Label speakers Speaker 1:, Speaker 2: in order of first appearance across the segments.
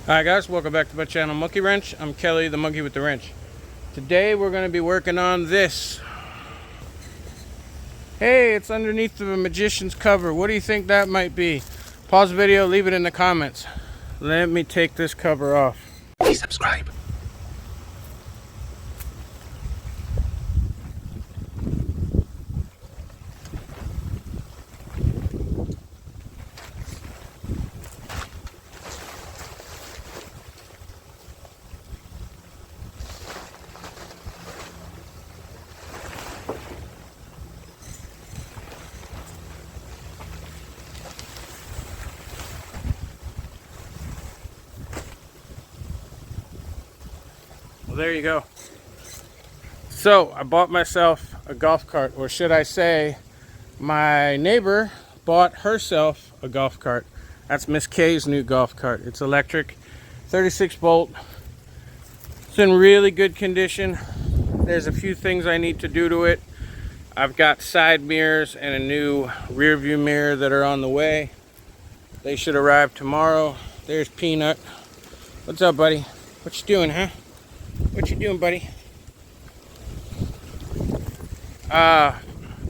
Speaker 1: Hi guys, welcome back to my channel Monkey Wrench. I'm Kelly, the monkey with the wrench. Today we're going to be working on this. Hey, it's underneath the magician's cover. What do you think that might be? Pause the video, leave it in the comments. Let me take this cover off.
Speaker 2: Please subscribe.
Speaker 1: Well, there you go. So I bought myself a golf cart, or should I say my neighbor bought herself a golf cart. That's Miss K's new golf cart. It's electric, 36 volt. It's in really good condition. There's a few things I need to do to it. I've got side mirrors and a new rear view mirror that are on the way. They should arrive tomorrow. There's Peanut. What's up, buddy? What you doing, huh? What you doing, buddy?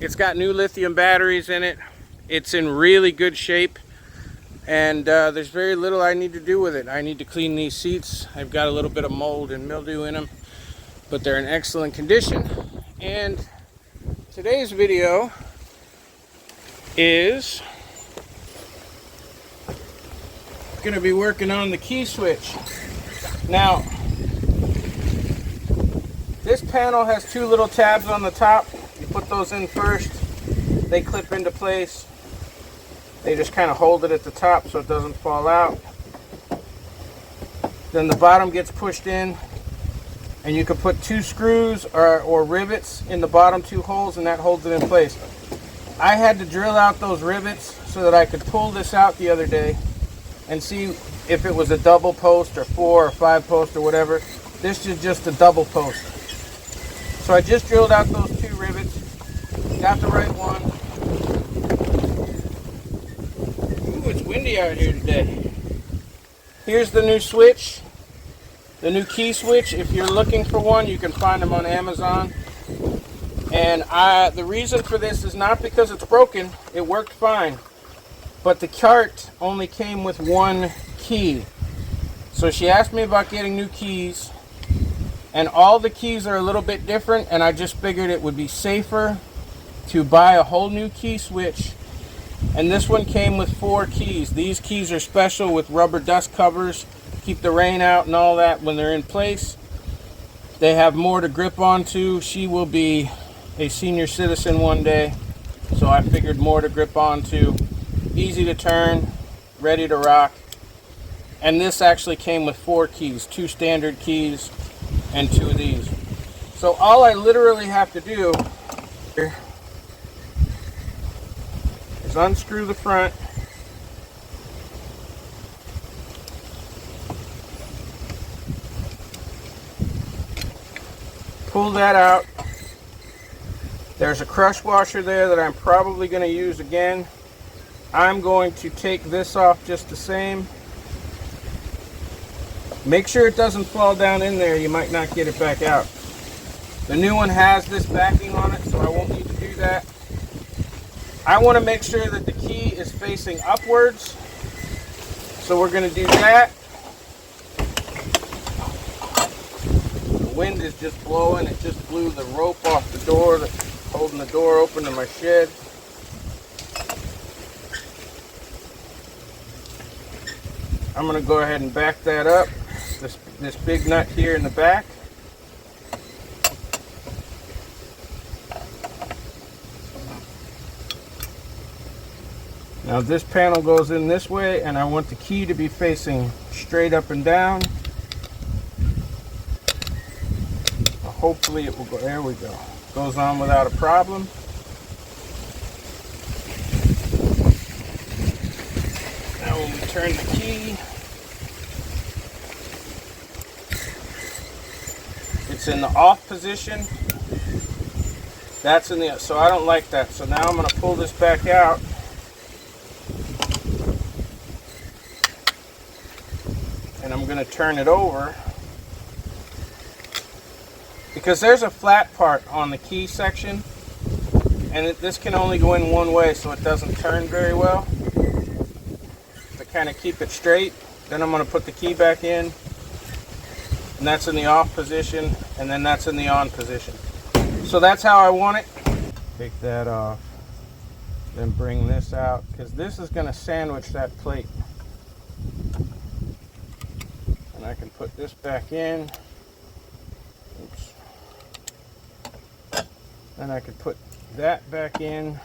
Speaker 1: It's got new lithium batteries in it. It's in really good shape. And there's very little I need to do with it. I need to clean these seats. I've got a little bit of mold and mildew in them, but they're in excellent condition. And today's video is going to be working on the key switch. Now, this panel has two little tabs on the top. You put those in first. They clip into place. They just kind of hold it at the top so it doesn't fall out. Then the bottom gets pushed in, and you can put two screws or rivets in the bottom two holes, and that holds it in place. I had to drill out those rivets so that I could pull this out the other day and see if it was a double post or 4 or 5 post or whatever. This is just a double post. So I just drilled out those two rivets, got the right one. Ooh, it's windy out here today. Here's the new switch, the new key switch. If you're looking for one, you can find them on Amazon. And the reason for this is not because it's broken. It worked fine. But the cart only came with one key. So she asked me about getting new keys. And all the keys are a little bit different, and I just figured it would be safer to buy a whole new key switch. And this one came with 4 keys. These keys are special with rubber dust covers, keep the rain out and all that when they're in place. They have more to grip onto. She will be a senior citizen one day, so I figured more to grip onto. Easy to turn, ready to rock. And this actually came with 4 keys, 2 standard keys and 2 of these. So all I literally have to do is unscrew the front, pull that out. There's a crush washer there that I'm probably going to use again. I'm going to take this off just the same. Make sure it doesn't fall down in there. You might not get it back out. The new one has this backing on it, so I won't need to do that. I want to make sure that the key is facing upwards. So we're going to do that. The wind is just blowing. It just blew the rope off the door that's holding the door open to my shed. I'm going to go ahead and back that up. This big nut here in the back. Now this panel goes in this way, and I want the key to be facing straight up and down. Hopefully it will go. There we go. Goes on without a problem. Now when we turn the key, it's in the off position. That's in the, so I don't like that. So now I'm going to pull this back out. and I'm going to turn it over because there's a flat part on the key section, and this can only go in one way, so it doesn't turn very well. To kind of keep it straight, then I'm going to put the key back in, and that's in the off position, and then that's in the on position. So that's how I want it. Take that off, then bring this out, because this is going to sandwich that plate. And I can put this back in. Oops. Then I could put that back in,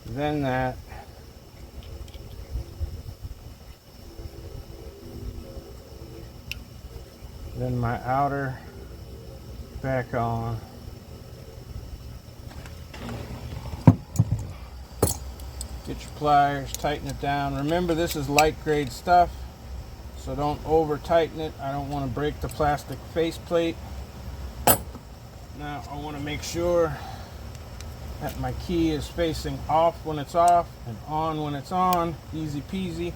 Speaker 1: then that. Then my outer back on. Get your pliers, tighten it down. Remember, this is light grade stuff, so don't over tighten it. I don't want to break the plastic faceplate. Now I want to make sure that my key is facing off when it's off and on when it's on. Easy peasy.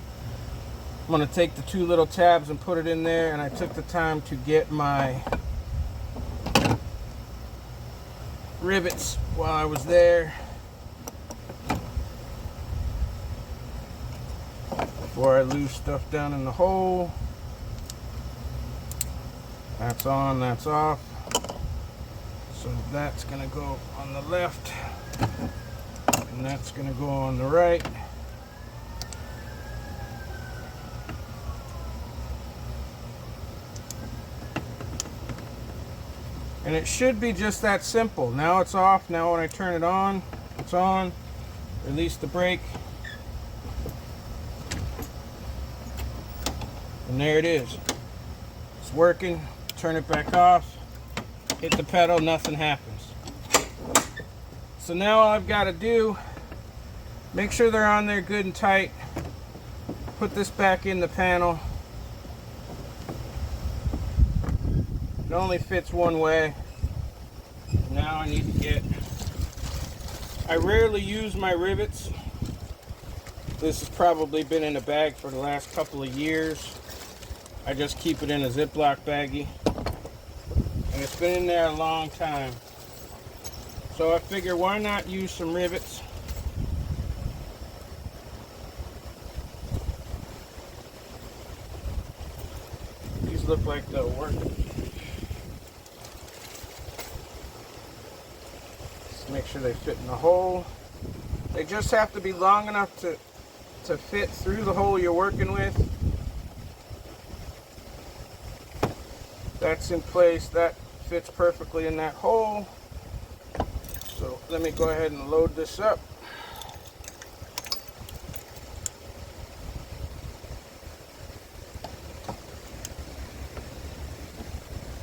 Speaker 1: I'm going to take the two little tabs and put it in there, and I took the time to get my rivets while I was there before I lose stuff down in the hole. That's on, that's off. So that's going to go on the left, and that's going to go on the right. And it should be just that simple. Now it's off. Now when I turn it on, it's on. Release the brake. And there it is. It's working. Turn it back off. Hit the pedal, nothing happens. So now all I've got to do, make sure they're on there good and tight. Put this back in the panel. It only fits one way. Now I need to get, I rarely use my rivets. This has probably been in a bag for the last couple of years. I just keep it in a Ziploc baggie. And it's been in there a long time. So I figure, why not use some rivets? These look like they'll work. Make sure they fit in the hole. They just have to be long enough to fit through the hole you're working with. That's in place. That fits perfectly in that hole. So let me go ahead and load this up.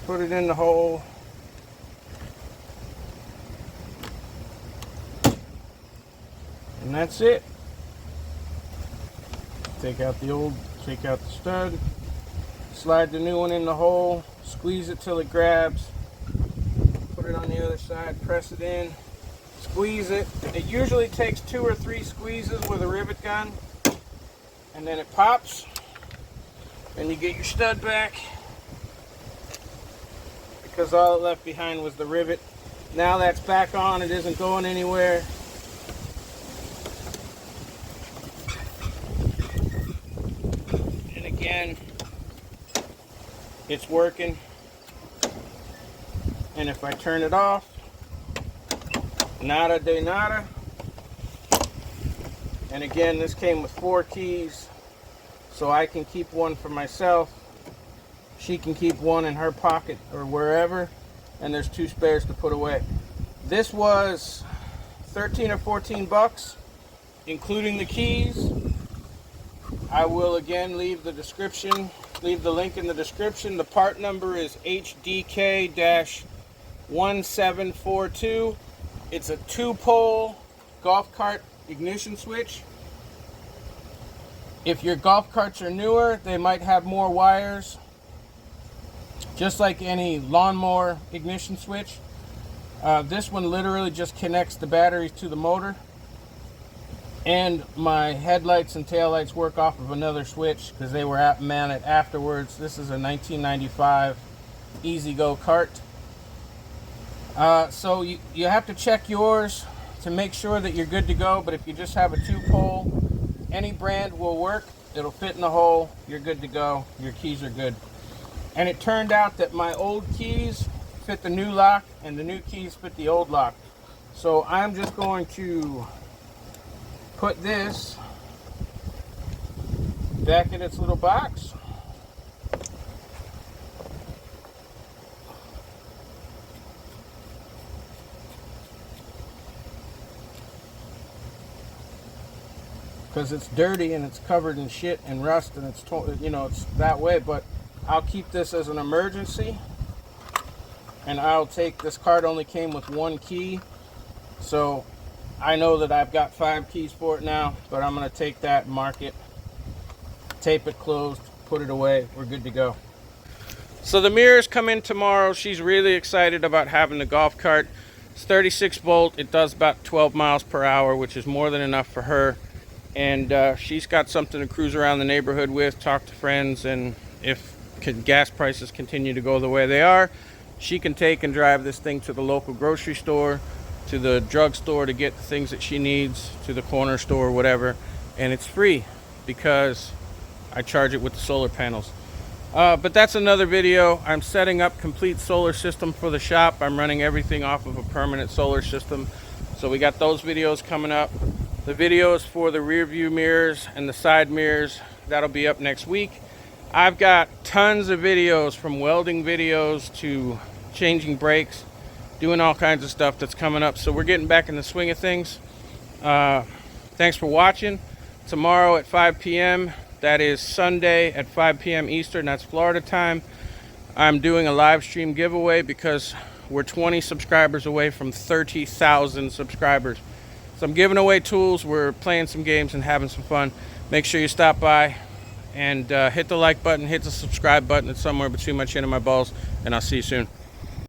Speaker 1: Put it in the hole. And that's it. Take out the stud, slide the new one in the hole, squeeze it till it grabs, put it on the other side, press it in, squeeze it. It usually takes 2 or 3 squeezes with a rivet gun, and then it pops, and you get your stud back, because all it left behind was the rivet. Now that's back on, it isn't going anywhere. Again, it's working, and if I turn it off, nada de nada. And again, this came with 4 keys, so I can keep one for myself, she can keep one in her pocket or wherever, and there's 2 spares to put away. This was 13 or 14 bucks, including the keys. I will again leave the link in the description. The part number is HDK-1742. It's a 2-pole golf cart ignition switch. If your golf carts are newer, they might have more wires. Just like any lawnmower ignition switch. This one literally just connects the batteries to the motor. And my headlights and taillights work off of another switch because they were mounted afterwards. This is a 1995 Easy Go cart. So you have to check yours to make sure that you're good to go. But if you just have a 2-pole, any brand will work. It'll fit in the hole. You're good to go. Your keys are good. And it turned out that my old keys fit the new lock and the new keys fit the old lock. So I'm just going to put this back in its little box. Because it's dirty and it's covered in shit and rust and it's it's that way. But I'll keep this as an emergency, and I'll take this card. Only came with 1 key, so I know that I've got 5 keys for it now. But I'm going to take that, mark it, tape it closed, put it away. We're good to go. So the mirrors come in tomorrow. She's really excited about having the golf cart. It's 36 volt. It does about 12 miles per hour, which is more than enough for her. And she's got something to cruise around the neighborhood with, talk to friends, and if gas prices continue to go the way they are, she can take and drive this thing to the local grocery store, to the drugstore to get the things that she needs, to the corner store, whatever. And it's free because I charge it with the solar panels. But that's another video. I'm setting up complete solar system for the shop. I'm running everything off of a permanent solar system. So we got those videos coming up. The videos for the rear view mirrors and the side mirrors, that'll be up next week. I've got tons of videos, from welding videos to changing brakes, doing all kinds of stuff that's coming up. So we're getting back in the swing of things. Thanks for watching. Tomorrow at 5 p.m., that is Sunday at 5 p.m. Eastern, that's Florida time, I'm doing a live stream giveaway because we're 20 subscribers away from 30,000 subscribers. So I'm giving away tools, we're playing some games and having some fun. Make sure you stop by and hit the like button, hit the subscribe button. It's somewhere between my chin and my balls, and I'll see you soon.